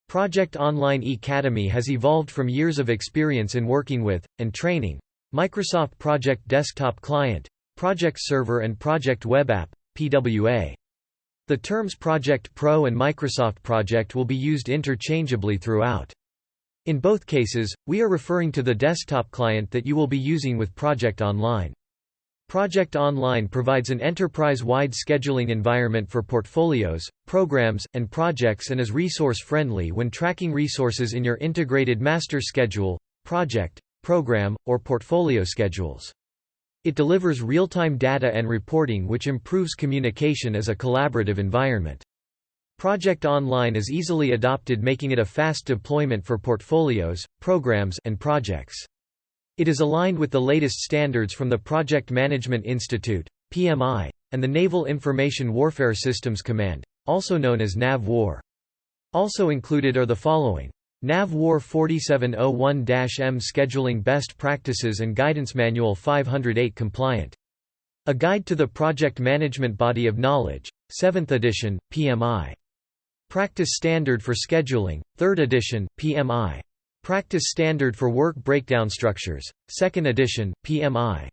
Project Online E-cademy has evolved from years of experience in working with, and training, Microsoft Project Desktop Client, Project Server and Project Web App, PWA. The terms Project Pro and Microsoft Project will be used interchangeably throughout. In both cases, we are referring to the desktop client that you will be using with Project Online. Project Online provides an enterprise-wide scheduling environment for portfolios, programs, and projects and is resource-friendly when tracking resources in your integrated master schedule, project, program, or portfolio schedules. It delivers real-time data and reporting which improves communication as a collaborative environment. Project Online is easily adopted, making it a fast deployment for portfolios, programs, and projects. It is aligned with the latest standards from the Project Management Institute, PMI, and the Naval Information Warfare Systems Command, also known as NAVWAR. Also included are the following: NAVWAR 4701-M Scheduling Best Practices and Guidance Manual 508 Compliant. A Guide to the Project Management Body of Knowledge, 7th edition, PMI. Practice Standard for Scheduling, 3rd edition, PMI. Practice Standard for Work Breakdown Structures, 2nd edition, PMI.